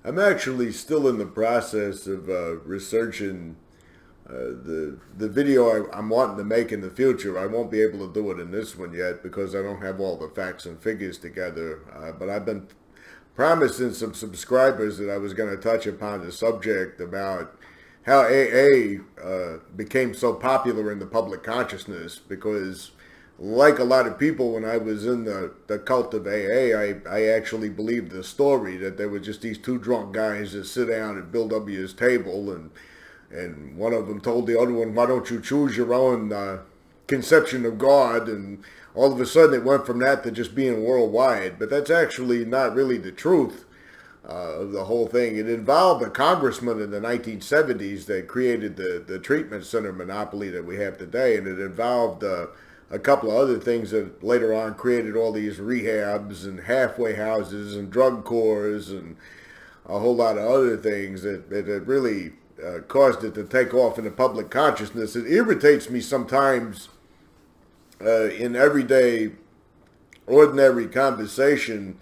I'm actually still in the process of researching the video I'm wanting to make in the future. I won't be able to do it in this one yet because I don't have all the facts and figures together. But I've been promising some subscribers that I was going to touch upon the subject about how AA became so popular in the public consciousness because like a lot of people, when I was in the cult of AA, I actually believed the story that there were just these two drunk guys that sit down at Bill W.'s table, and one of them told the other one, "Why don't you choose your own conception of God?" And all of a sudden, it went from that to just being worldwide. But that's actually not really the truth of the whole thing. It involved a congressman in the 1970s that created the treatment center monopoly that we have today, and it involved a couple of other things that later on created all these rehabs and halfway houses and drug corps and a whole lot of other things that really caused it to take off in the public consciousness. It irritates me sometimes in everyday, ordinary conversation,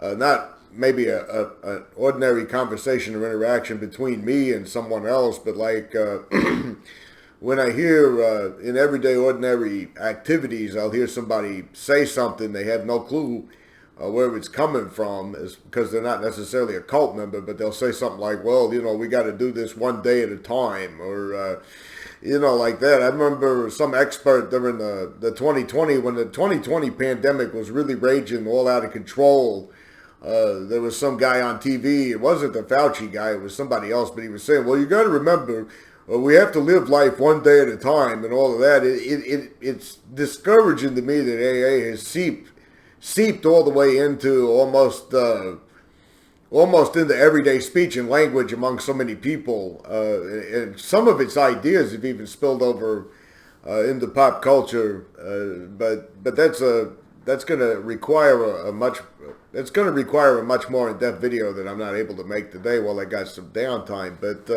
not maybe a ordinary conversation or interaction between me and someone else, but like when I hear in everyday ordinary activities, I'll hear somebody say something, they have no clue where it's coming from, is because they're not necessarily a cult member, but they'll say something like, well, we got to do this one day at a time, or like that. I remember some expert during the 2020, when the 2020 pandemic was really raging all out of control. There was some guy on TV, it wasn't the Fauci guy, it was somebody else, but he was saying, well, you got to remember, we have to live life one day at a time and all of that. It's discouraging to me that AA has seeped all the way into almost into everyday speech and language among so many people. And some of its ideas have even spilled over into pop culture. But that's going to require a much more in-depth video that I'm not able to make today while I got some downtime. But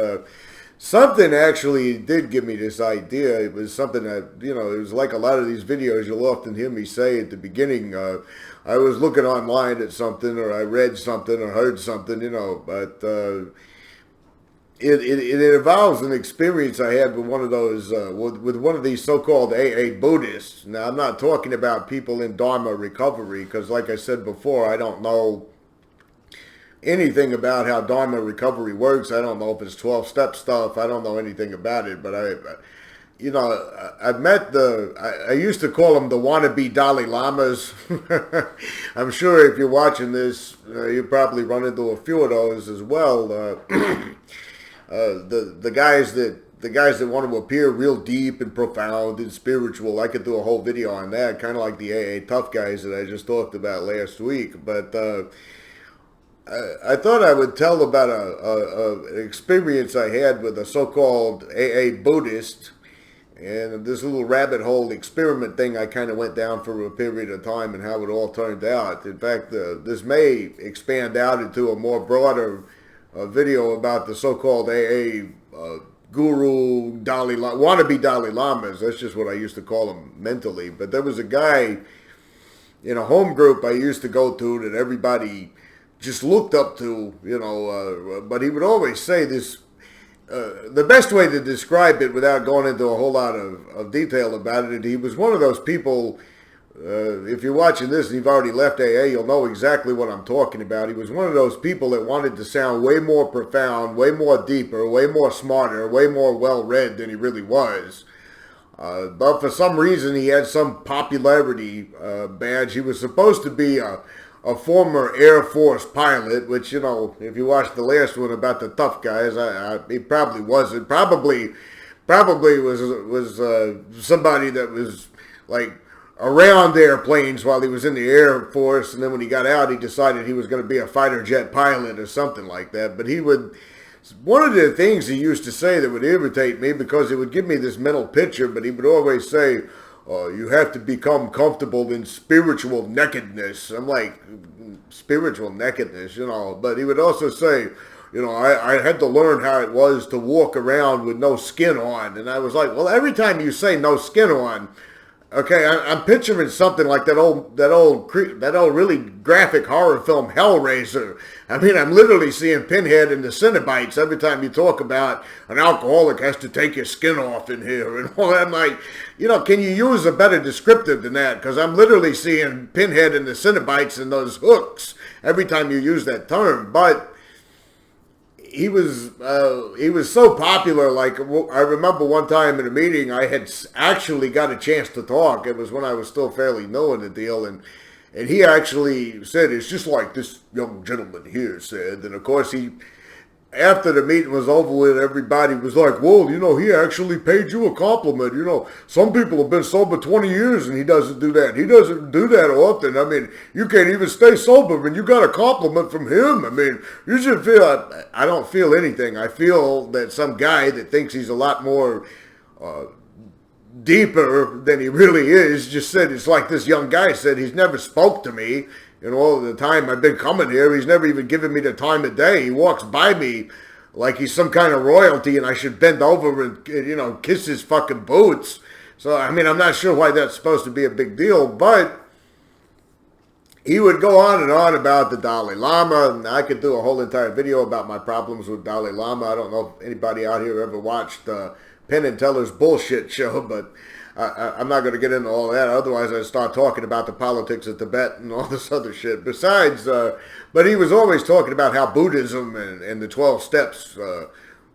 something actually did give me this idea. It was something that, it was like a lot of these videos you'll often hear me say at the beginning. I was looking online at something, or I read something, or heard something, but it involves an experience I had with one of those, with one of these so-called AA Buddhists. Now, I'm not talking about people in Dharma recovery, because like I said before, I don't know anything about how Dharma recovery works. I don't know if it's 12-step stuff. I don't know anything about it, but I've met I used to call them the wannabe Dalai Llamas. I'm sure if you're watching this, you probably run into a few of those as well. The guys that want to appear real deep and profound and spiritual. I could do a whole video on that, kind of like the AA tough guys that I just talked about last week. But I thought I would tell about an experience I had with a so-called AA Buddhist, and this little rabbit hole experiment thing I kind of went down for a period of time, and how it all turned out. In fact, this may expand out into a more broader video about the so-called AA guru Dalai Lama, wannabe Dalai Lamas. That's just what I used to call them mentally. But there was a guy in a home group I used to go to that everybody just looked up to, but he would always say this, the best way to describe it without going into a whole lot of detail about it, he was one of those people, if you're watching this and you've already left AA, you'll know exactly what I'm talking about. He was one of those people that wanted to sound way more profound, way more deeper, way more smarter, way more well-read than he really was. But for some reason, he had some popularity badge. He was supposed to be a former Air Force pilot, which, if you watched the last one about the tough guys, he probably wasn't. Probably was somebody that was like around airplanes while he was in the Air Force, and then when he got out, he decided he was going to be a fighter jet pilot or something like that. But one of the things he used to say that would irritate me, because it would give me this mental picture, but he would always say, you have to become comfortable in spiritual nakedness. I'm like, spiritual nakedness, But he would also say, I had to learn how it was to walk around with no skin on. And I was like, well, every time you say no skin on, Okay, I'm picturing something like that old really graphic horror film Hellraiser. I mean, I'm literally seeing Pinhead in the Cenobites every time you talk about an alcoholic has to take his skin off in here and all that. I'm like, can you use a better descriptive than that? Because I'm literally seeing Pinhead in the Cenobites and those hooks every time you use that term. But he was so popular. Like, I remember one time in a meeting, I had actually got a chance to talk. It was when I was still fairly new in the deal, and he actually said, "It's just like this young gentleman here said." And of course, after the meeting was over with, everybody was like, "Well, he actually paid you a compliment. Some people have been sober 20 years and he doesn't do that. He doesn't do that often. I mean, you can't even stay sober and you got a compliment from him. I mean, you should feel." I don't feel anything. I feel that some guy that thinks he's a lot more deeper than he really is just said, it's like this young guy said, he's never spoke to me. All the time I've been coming here, he's never even given me the time of day. He walks by me like he's some kind of royalty and I should bend over and, kiss his fucking boots. So, I mean, I'm not sure why that's supposed to be a big deal, but he would go on and on about the Dalai Lama, and I could do a whole entire video about my problems with Dalai Lama. I don't know if anybody out here ever watched Penn and Teller's bullshit show, but I'm not going to get into all that. Otherwise, I'd start talking about the politics of Tibet and all this other shit. Besides, but he was always talking about how Buddhism and the 12 steps,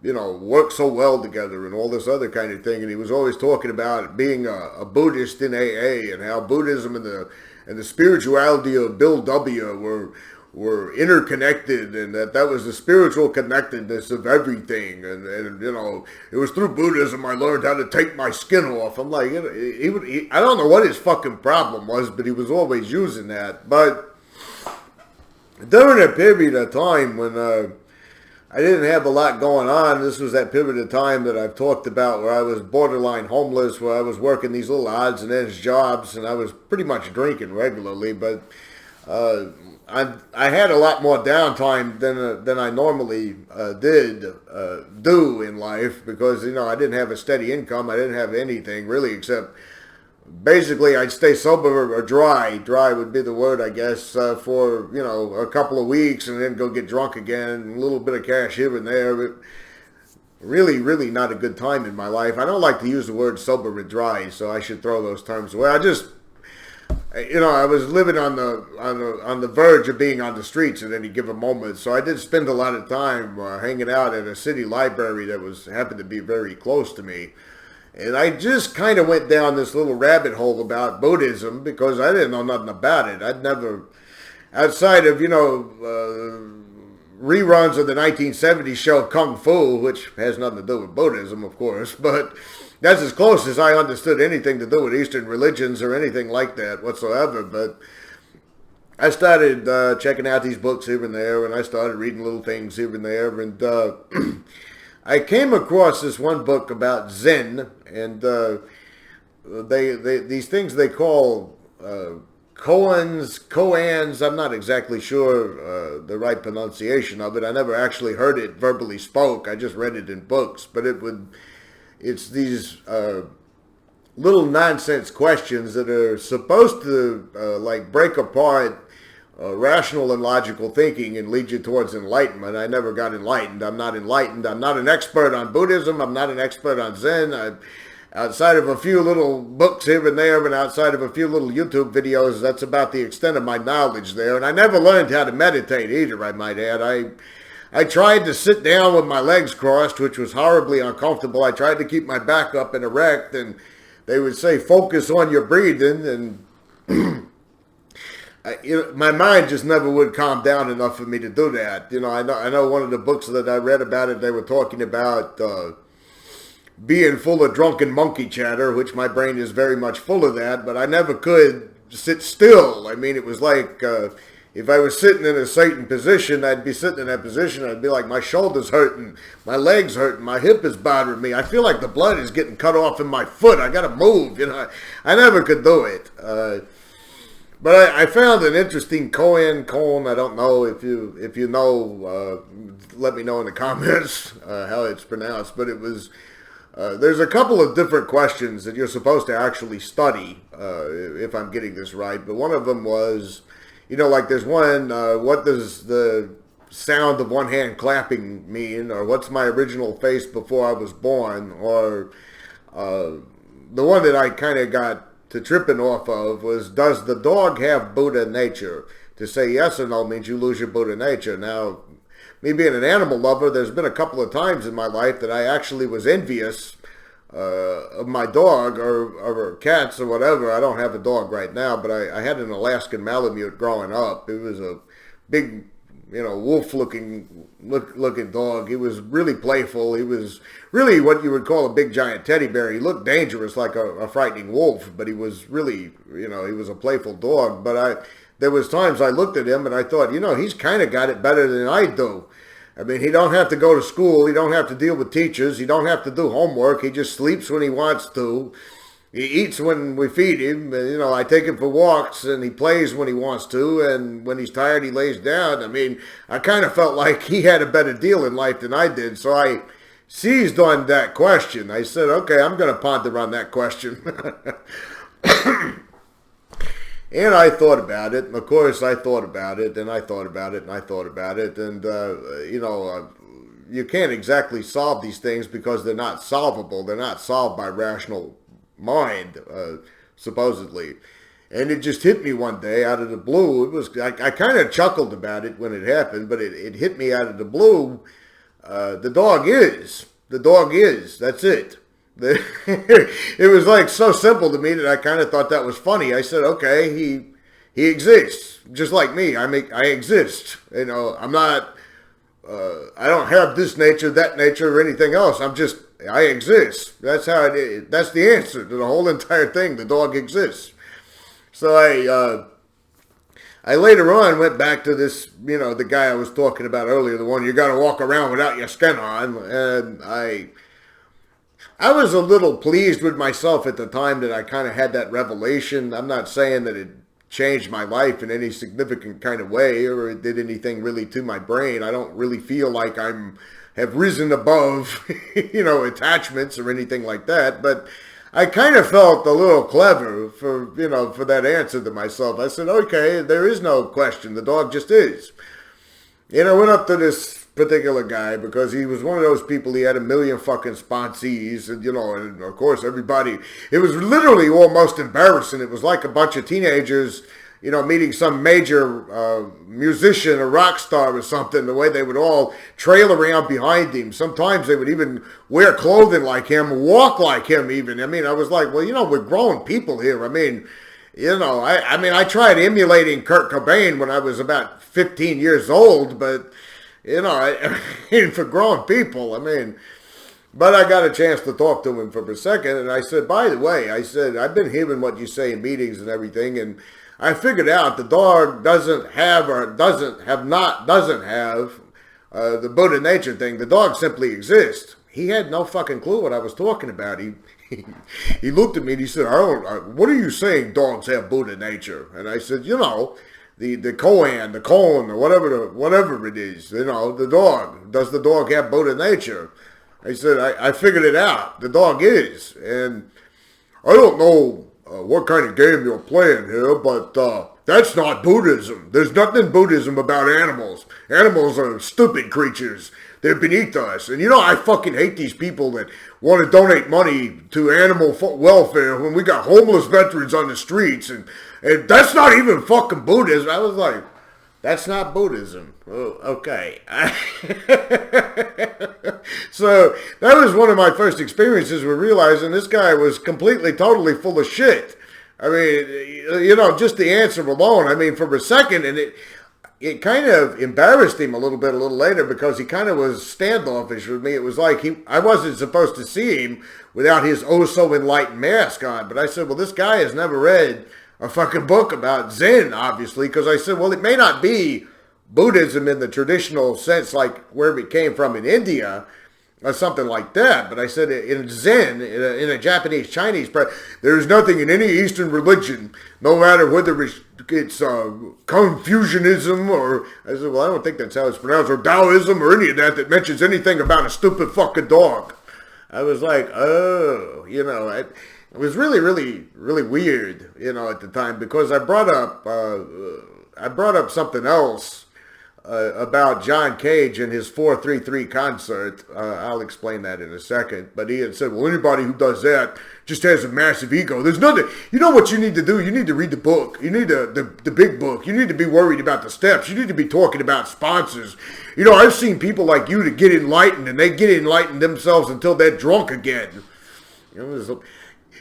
work so well together and all this other kind of thing. And he was always talking about being a Buddhist in AA and how Buddhism and the spirituality of Bill W. were interconnected, and that was the spiritual connectedness of everything, and it was through Buddhism I learned how to take my skin off. I'm like, I don't know what his fucking problem was, but he was always using that. But during a period of time when I didn't have a lot going on, this was that period of time that I've talked about where I was borderline homeless, where I was working these little odds and ends jobs, and I was pretty much drinking regularly, but I had a lot more downtime than I normally do in life because, I didn't have a steady income. I didn't have anything really except basically I'd stay sober or dry. Dry would be the word, I guess, for, a couple of weeks and then go get drunk again. A little bit of cash here and there. But really, really not a good time in my life. I don't like to use the word sober and dry, so I should throw those terms away. I was living on the verge of being on the streets at any given moment, so I did spend a lot of time hanging out at a city library that happened to be very close to me, and I just kind of went down this little rabbit hole about Buddhism because I didn't know nothing about it. I'd never, outside of reruns of the 1970s show Kung Fu, which has nothing to do with Buddhism, of course, but that's as close as I understood anything to do with Eastern religions or anything like that whatsoever. But I started checking out these books here and there, and I started reading little things here and there, and I came across this one book about Zen, and these things they call koans. I'm not exactly sure the right pronunciation of it. I never actually heard it verbally spoke. I just read it in books, but it's these little nonsense questions that are supposed to break apart rational and logical thinking and lead you towards enlightenment. I never got enlightened. I'm not enlightened. I'm not an expert on Buddhism. I'm not an expert on Zen. Outside of a few little books here and there and outside of a few little YouTube videos, that's about the extent of my knowledge there. And I never learned how to meditate either, I might add. I tried to sit down with my legs crossed, which was horribly uncomfortable. I tried to keep my back up and erect, and they would say, focus on your breathing, and my mind just never would calm down enough for me to do that. I know one of the books that I read about it, they were talking about being full of drunken monkey chatter, which my brain is very much full of that, but I never could sit still. I mean, it was like if I was sitting in a certain position, I'd be sitting in that position, I'd be like, my shoulder's hurting, my leg's hurting, my hip is bothering me. I feel like the blood is getting cut off in my foot. I got to move. I never could do it. But I found an interesting koan. I don't know if you know, let me know in the comments how it's pronounced. But it was There's a couple of different questions that you're supposed to actually study, if I'm getting this right. But one of them was, like there's one, what does the sound of one hand clapping mean? Or what's my original face before I was born? Or the one that I kind of got to tripping off of was, does the dog have Buddha nature? To say yes or no means you lose your Buddha nature. Now, me being an animal lover, there's been a couple of times in my life that I actually was envious of my dog or cats or whatever. I don't have a dog right now, but I had an Alaskan Malamute growing up. It was a big, wolf-looking dog. He was really playful. He was really what you would call a big giant teddy bear. He looked dangerous like a frightening wolf, but he was really, he was a playful dog. But there was times I looked at him and I thought, he's kind of got it better than I do. I mean, he don't have to go to school. He don't have to deal with teachers. He don't have to do homework. He just sleeps when he wants to. He eats when we feed him. I take him for walks and he plays when he wants to. And when he's tired, he lays down. I mean, I kind of felt like he had a better deal in life than I did. So I seized on that question. I said, okay, I'm going to ponder on that question. And I thought about it, and of course I thought about it, and I thought about it, and I thought about it, and, you can't exactly solve these things because they're not solvable. They're not solved by rational mind, supposedly. And it just hit me one day out of the blue. It was I kind of chuckled about it when it happened, but it hit me out of the blue. The dog is. That's it. It was like so simple to me that I kind of thought that was funny. I said, okay, he exists just like me. I exist. I'm not. I don't have this nature, that nature, or anything else. I exist. That's how it is. That's the answer to the whole entire thing. The dog exists. So I later on went back to this, the guy I was talking about earlier, the one you got to walk around without your skin on, and I was a little pleased with myself at the time that I kind of had that revelation. I'm not saying that it changed my life in any significant kind of way or it did anything really to my brain. I don't really feel like have risen above, attachments or anything like that. But I kind of felt a little clever for that answer to myself. I said, okay, there is no question. The dog just is. I went up to this particular guy because he was one of those people. He had a million fucking sponsees, and and of course everybody. It was literally almost embarrassing. It was like a bunch of teenagers, meeting some major musician or rock star or something. The way they would all trail around behind him. Sometimes they would even wear clothing like him, walk like him. Even I was like, well, we're grown people here. I tried emulating Kurt Cobain when I was about 15 years old, but. For grown people, but I got a chance to talk to him for a second, and I said, by the way, I've been hearing what you say in meetings and everything, and I figured out the dog doesn't have the Buddha nature thing. The dog simply exists. He had no fucking clue what I was talking about. He looked at me and he said, what are you saying dogs have Buddha nature? And I said, the koan, the koan, or whatever it is, the dog. Does the dog have Buddha nature? I said, I figured it out. The dog is. And I don't know what kind of game you're playing here, but that's not Buddhism. There's nothing Buddhism about animals. Animals are stupid creatures. They're beneath us. And I fucking hate these people that want to donate money to animal welfare when we got homeless veterans on the streets. And that's not even fucking Buddhism. I was like, that's not Buddhism. Oh, okay. So that was one of my first experiences with realizing this guy was completely, totally full of shit. Just the answer alone. For a second, and it kind of embarrassed him a little later because he kind of was standoffish with me. It was like I wasn't supposed to see him without his oh-so-enlightened mask on. But I said, well, this guy has never read a fucking book about Zen, obviously, because I said, well, it may not be Buddhism in the traditional sense like where it came from in India or something like that. But I said in Zen, in a Japanese, Chinese, there's nothing in any Eastern religion, no matter whether it's Confucianism or, I said, well, I don't think that's how it's pronounced, or Taoism or any of that mentions anything about a stupid fucking dog. I was like, oh, it was really, really, really weird, at the time because I brought up something else about John Cage and his 433 concert. I'll explain that in a second. But he had said, well, anybody who does that just has a massive ego. There's nothing. You know what you need to do? You need to read the book. You need the big book. You need to be worried about the steps. You need to be talking about sponsors. I've seen people like you to get enlightened, and they get enlightened themselves until they're drunk again.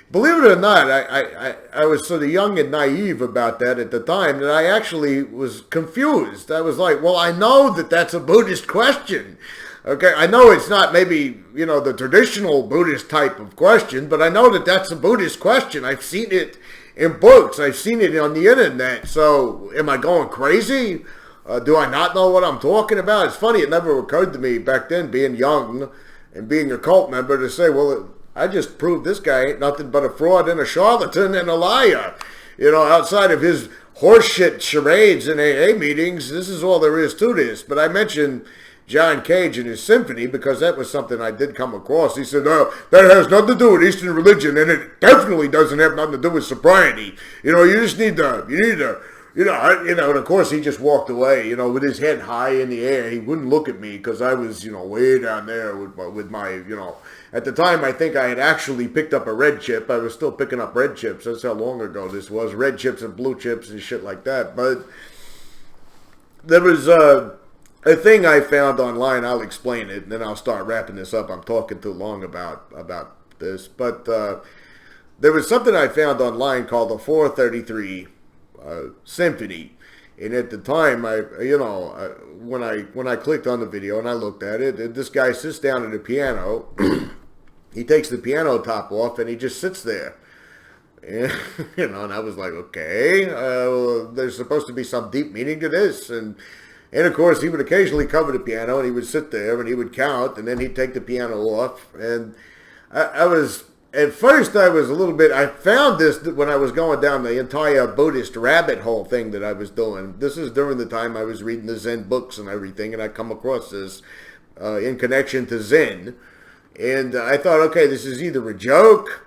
Believe it or not, I was sort of young and naive about that at the time that I actually was confused. I was like, well, I know that that's a Buddhist question. Okay, I know it's not maybe, the traditional Buddhist type of question, but I know that that's a Buddhist question. I've seen it in books. I've seen it on the internet. So am I going crazy? Do I not know what I'm talking about? It's funny, it never occurred to me back then, being young and being a cult member, to say, well, I just proved this guy ain't nothing but a fraud and a charlatan and a liar. Outside of his horseshit charades in AA meetings, this is all there is to this. But I mentioned John Cage and his symphony because that was something I did come across. He said, no, that has nothing to do with Eastern religion, and it definitely doesn't have nothing to do with sobriety. You just need to, and of course he just walked away, with his head high in the air. He wouldn't look at me because I was, way down there with my, at the time I think I had actually picked up a red chip. I was still picking up red chips. That's how long ago this was. Red chips and blue chips and shit like that. But there was a thing I found online. I'll explain it and then I'll start wrapping this up. I'm talking too long about this. But there was something I found online called the 433 Symphony, and at the time, when I clicked on the video and I looked at it, this guy sits down at a piano. He takes the piano top off and he just sits there, and, and I was like, okay, there's supposed to be some deep meaning to this, and of course he would occasionally cover the piano and he would sit there and he would count and then he'd take the piano off, and at first I was a little bit, I found this when I was going down the entire Buddhist rabbit hole thing that I was doing. This is during the time I was reading the Zen books and everything, and I come across this in connection to Zen. And I thought, okay, this is either a joke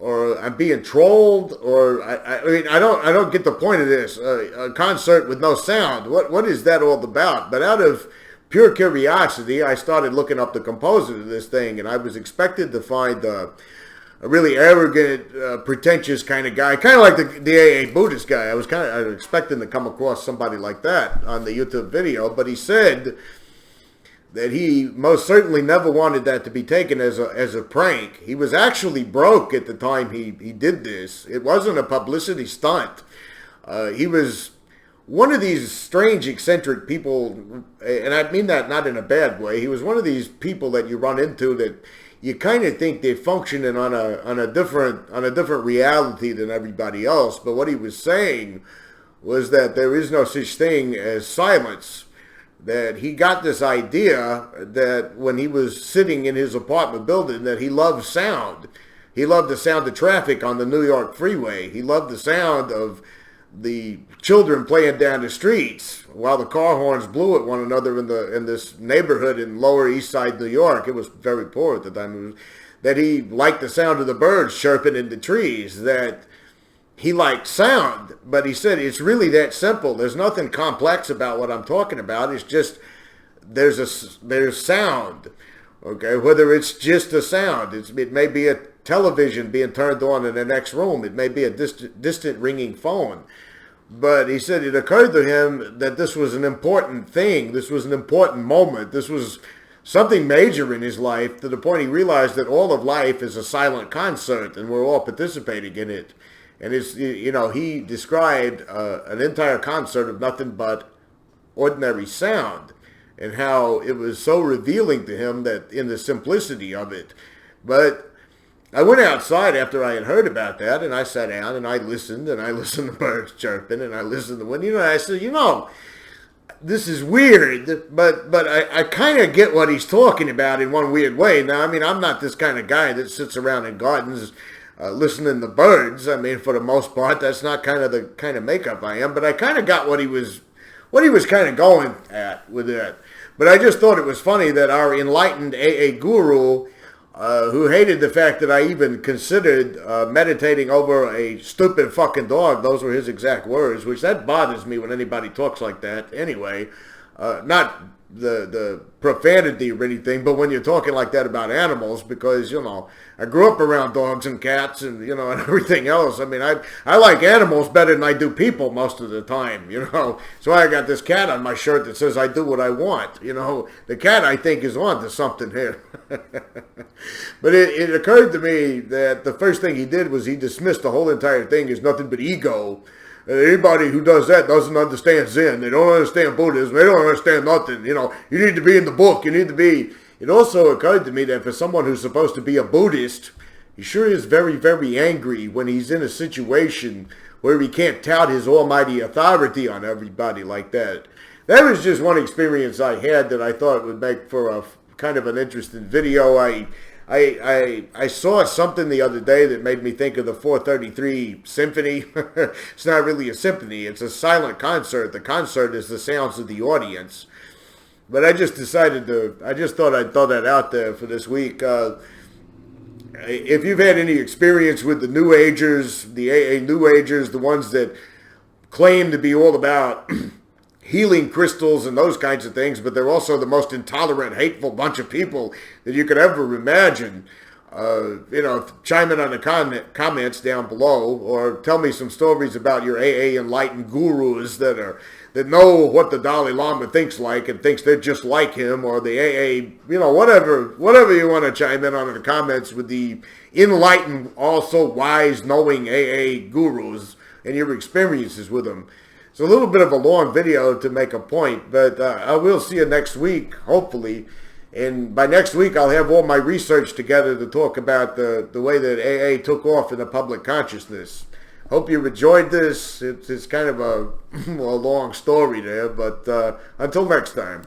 or I'm being trolled, or I don't get the point of this. A concert with no sound. What is that all about? But out of pure curiosity, I started looking up the composer of this thing, and I was expected to find a really arrogant, pretentious kind of guy, kind of like the AA Buddhist guy. I was expecting to come across somebody like that on the YouTube video, but he said that he most certainly never wanted that to be taken as a prank. He was actually broke at the time he did this. It wasn't a publicity stunt. He was one of these strange, eccentric people, and I mean that not in a bad way. He was one of these people that you run into that you kind of think they're functioning on a different reality than everybody else. But what he was saying was that there is no such thing as silence. That he got this idea that when he was sitting in his apartment building, that he loved sound. He loved the sound of traffic on the New York freeway. He loved the sound of the children playing down the streets while the car horns blew at one another in this neighborhood in Lower East Side New York. It was very poor at the time. That he liked the sound of the birds chirping in the trees. That he liked sound, but he said it's really that simple. There's nothing complex about what I'm talking about. It's just there's sound. Okay, whether it's just a sound, it may be a television being turned on in the next room. It may be a distant ringing phone. But he said it occurred to him that this was an important thing. This was an important moment. This was something major in his life, to the point he realized that all of life is a silent concert and we're all participating in it. And he described an entire concert of nothing but ordinary sound, and how it was so revealing to him that in the simplicity of it. But I went outside after I had heard about that, and I sat down and I listened to birds chirping, and I listened to wind. I said, this is weird, but I kind of get what he's talking about in one weird way. Now, I'm not this kind of guy that sits around in gardens listening to birds. For the most part, that's not the kind of makeup I am. But I kind of got what he was kind of going at with that. But I just thought it was funny that our enlightened AA guru who hated the fact that I even considered meditating over a stupid fucking dog. Those were his exact words, which that bothers me when anybody talks like that. Anyway, not the profanity or anything, but when you're talking like that about animals, because, you know, I grew up around dogs and cats and, you know, and everything else. I mean, I like animals better than I do people most of the time, you know. So I got this cat on my shirt that says I do what I want, you know. The cat, I think, is on to something here. But it occurred to me that the first thing he did was he dismissed the whole entire thing as nothing but ego. Anybody who does that doesn't understand Zen. They don't understand Buddhism. They don't understand nothing. You know, you need to be in the book. You need to be... It also occurred to me that for someone who's supposed to be a Buddhist, he sure is very, very angry when he's in a situation where he can't tout his almighty authority on everybody like that. That was just one experience I had that I thought would make for a kind of an interesting video. I saw something the other day that made me think of the 433 symphony. It's not really a symphony. It's a silent concert. The concert is the sounds of the audience. But I just I just thought I'd throw that out there for this week. If you've had any experience with the New Agers, the AA New Agers, the ones that claim to be all about healing crystals and those kinds of things, but they're also the most intolerant, hateful bunch of people that you could ever imagine. You know, chime in on the comments down below, or tell me some stories about your AA enlightened gurus that know what the Dalai Lama thinks like and thinks they're just like him, or the AA, you know, whatever you want to chime in on in the comments with the enlightened, also wise, knowing AA gurus and your experiences with them. It's a little bit of a long video to make a point, but I will see you next week, hopefully. And by next week, I'll have all my research together to talk about the way that AA took off in the public consciousness. Hope you enjoyed this. It's kind of a long story there, but until next time.